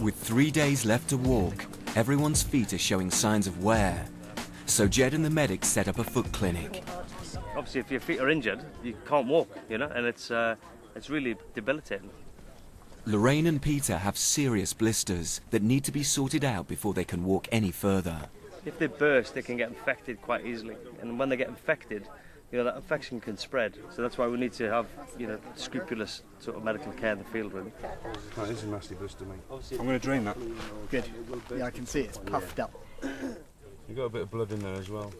With 3 days left to walk, everyone's feet are showing signs of wear. So Jed and the medics set up a foot clinic. Obviously, if your feet are injured, you can't walk, you know, and it's really debilitating. Lorraine and Peter have serious blisters that need to be sorted out before they can walk any further. If they burst, they can get infected quite easily, and when they get infected, you know, that infection can spread. So that's why we need to have, you know, scrupulous sort of medical care in the field, really. That is a nasty blister, mate. I'm going to drain that. Good. Yeah, I can see it's puffed up. You've got a bit of blood in there as well.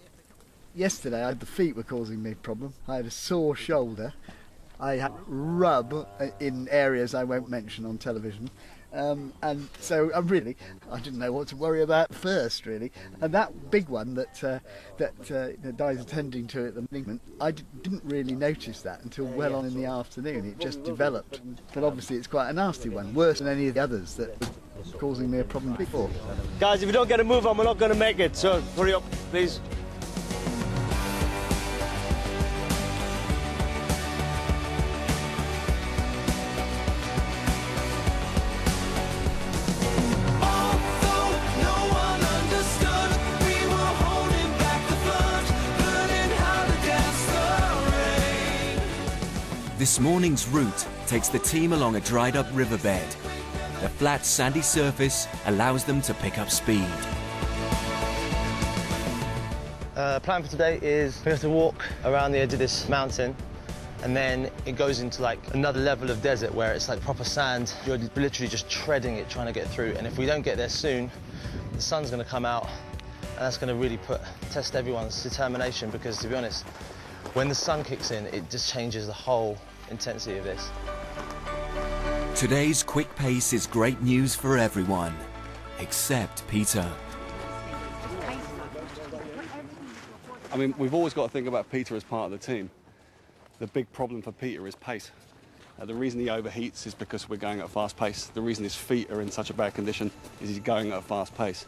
Yesterday, the feet were causing me a problem. I had a sore shoulder. I had rub in areas I won't mention on television. And so I didn't know what to worry about first, really. And that big one that the guy's attending to at the moment, I didn't really notice that until well on in the afternoon. It just developed. But obviously it's quite a nasty one, worse than any of the others that were causing me a problem before. Guys, if you don't get a move on, we're not going to make it, so hurry up, please. This morning's route takes the team along a dried-up riverbed. The flat, sandy surface allows them to pick up speed. Plan for today is we have to walk around the edge of this mountain, and then it goes into like another level of desert where it's like proper sand. You're literally just treading it, trying to get through. And if we don't get there soon, the sun's going to come out, and that's going to really test everyone's determination, because, to be honest, when the sun kicks in, it just changes the whole intensity of this. Today's quick pace is great news for everyone, except Peter. I mean, we've always got to think about Peter as part of the team. The big problem for Peter is pace. The reason he overheats is because we're going at a fast pace. The reason his feet are in such a bad condition is he's going at a fast pace.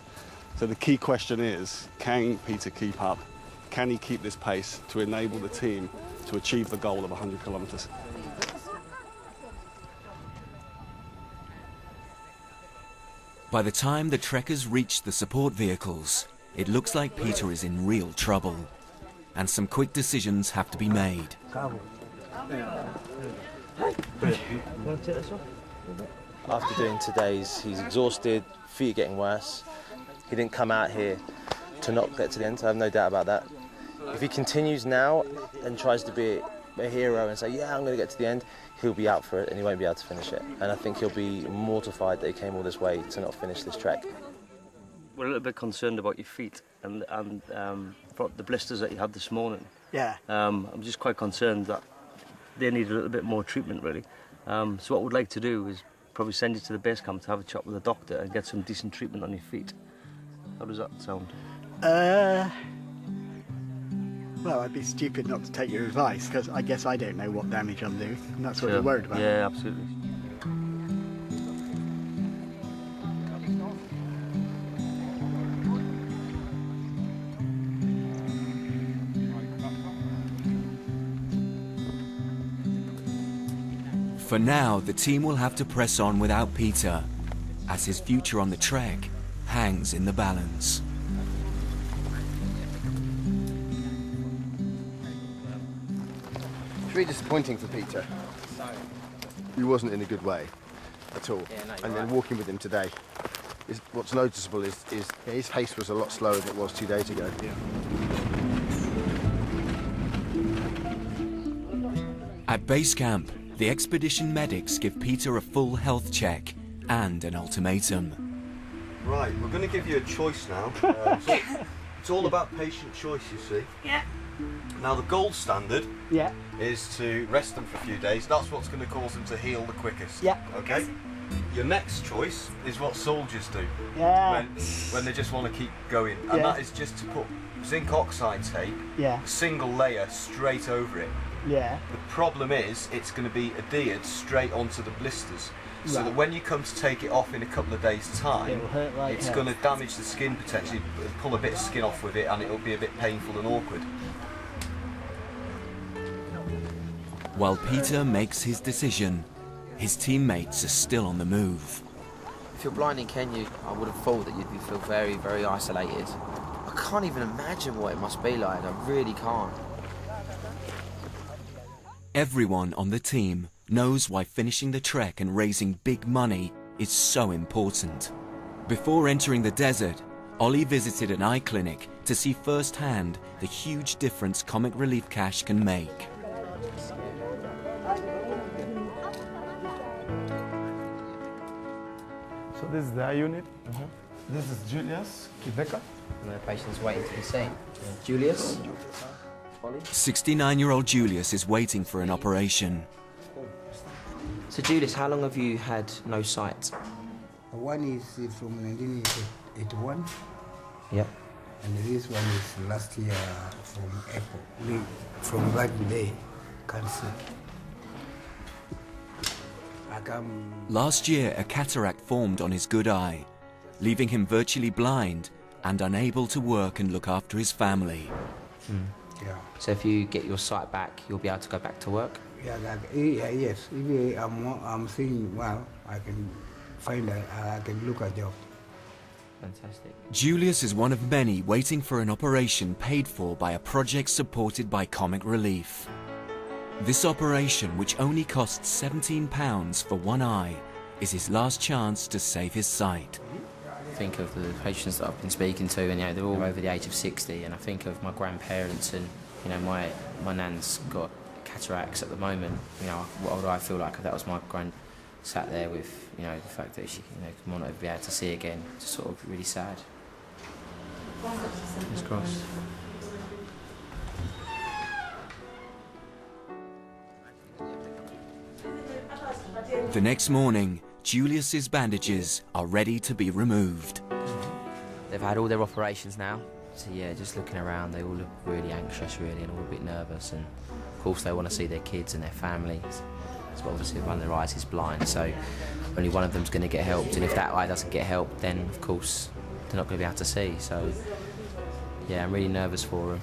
So the key question is, can Peter keep up? Can he keep this pace to enable the team to achieve the goal of 100 kilometres? By the time the trekkers reach the support vehicles, it looks like Peter is in real trouble, and some quick decisions have to be made. After doing today's, he's exhausted, feet are getting worse. He didn't come out here to not get to the end, I have no doubt about that. If he continues now and tries to be a hero and say, yeah, I'm going to get to the end, he'll be out for it and he won't be able to finish it. And I think he'll be mortified that he came all this way to not finish this trek. We're a little bit concerned about your feet and the blisters that you had this morning. Yeah. I'm just quite concerned that they need a little bit more treatment, really. So what we'd like to do is probably send you to the base camp to have a chat with a doctor and get some decent treatment on your feet. How does that sound? Well, I'd be stupid not to take your advice, because I guess I don't know what damage I'm doing, and that's what Sure. you're worried about. Yeah, absolutely. For now, the team will have to press on without Peter, as his future on the trek hangs in the balance. It's really disappointing for Peter. He wasn't in a good way at all. And then walking with him today, what's noticeable is his pace was a lot slower than it was 2 days ago. At base camp, the expedition medics give Peter a full health check and an ultimatum. Right, we're going to give you a choice now. It's all about patient choice, you see. Yeah. Now, the gold standard is to rest them for a few days. That's what's going to cause them to heal the quickest. Yeah. Okay? Your next choice is what soldiers do when they just want to keep going. And that is just to put zinc oxide tape, a single layer, straight over it. Yeah. The problem is it's going to be adhered straight onto the blisters. So that when you come to take it off in a couple of days' time, it's going to damage the skin potentially, pull a bit of skin off with it, and it'll be a bit painful and awkward. While Peter makes his decision, his teammates are still on the move. If you're blind in Kenya, I would have thought that you'd feel very, very isolated. I can't even imagine what it must be like. I really can't. Everyone on the team knows why finishing the trek and raising big money is so important. Before entering the desert, Ollie visited an eye clinic to see firsthand the huge difference Comic Relief cash can make. So this is the eye unit. This is Julius Kiveka. And the patient's waiting to be seen. Julius? 69-year-old Julius is waiting for an operation. So Julius, how long have you had no sight? One is from 1981. Yep. And this one is last year from April. From that day, can't see. Last year, a cataract formed on his good eye, leaving him virtually blind and unable to work and look after his family. Yeah. So if you get your sight back, you'll be able to go back to work? Yeah, yes. If I'm seeing well, I can find I can look at job. Fantastic. Julius is one of many waiting for an operation paid for by a project supported by Comic Relief. This operation, which only costs £17 for one eye, is his last chance to save his sight. Think of the patients that I've been speaking to, and they're all over the age of 60, and I think of my grandparents, and my nan's got cataracts at the moment. What would I feel like if that was my grand sat there with the fact that she might not be able to see again? Just sort of really sad. Fingers crossed. The next morning, Julius's bandages are ready to be removed. They've had all their operations now, so yeah, just looking around, they all look really anxious, really, and all a bit nervous, and of course they want to see their kids and their families. So obviously one of their eyes is blind, so only one of them's going to get helped, and if that eye doesn't get helped, then of course they're not going to be able to see. So yeah, I'm really nervous for them.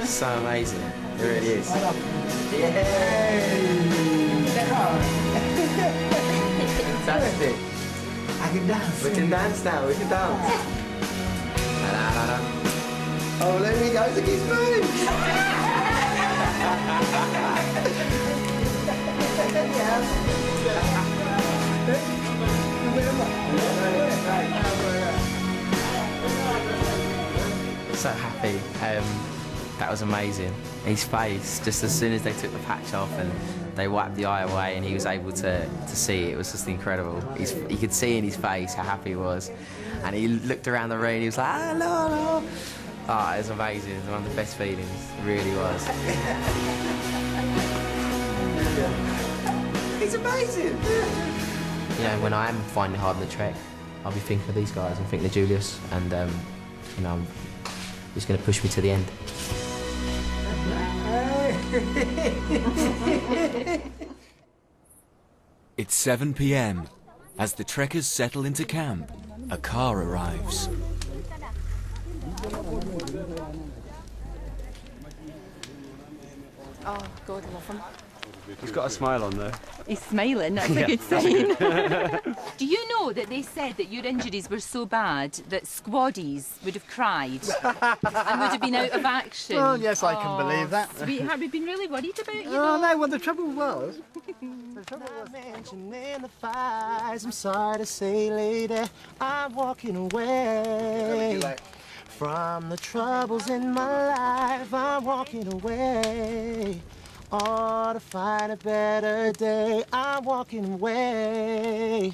So amazing, it really is. Fantastic. I can dance. We can dance now, we can dance. Oh, let me go to his So happy. That was amazing. His face, just as soon as they took the patch off and they wiped the eye away and he was able to see it was just incredible. You could see in his face how happy he was. And he looked around the room and he was like, hello. Oh, it was amazing. It was one of the best feelings. It really was. It's amazing. When I am finding it hard on the trek, I'll be thinking of these guys and thinking of Julius, and I'm just going to push me to the end. It's 7 p.m. As the trekkers settle into camp, a car arrives. Oh, God, I love him. He's got a smile on there. He's smiling, that's a good sign. Do you know that they said that your injuries were so bad that squaddies would have cried and would have been out of action? Well, yes, I can believe that. Sweetheart, we've been really worried about you. Oh, no, well, the trouble was... I'm sorry to say, lady, I'm walking away from the troubles in my life. I'm walking away. Oh, to find a better day. I'm walking away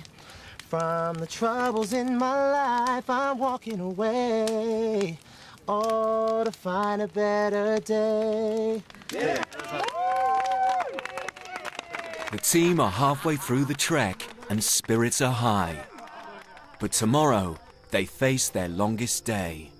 from the troubles in my life. I'm walking away. Oh, to find a better day. The team are halfway through the trek and spirits are high. But tomorrow, they face their longest day.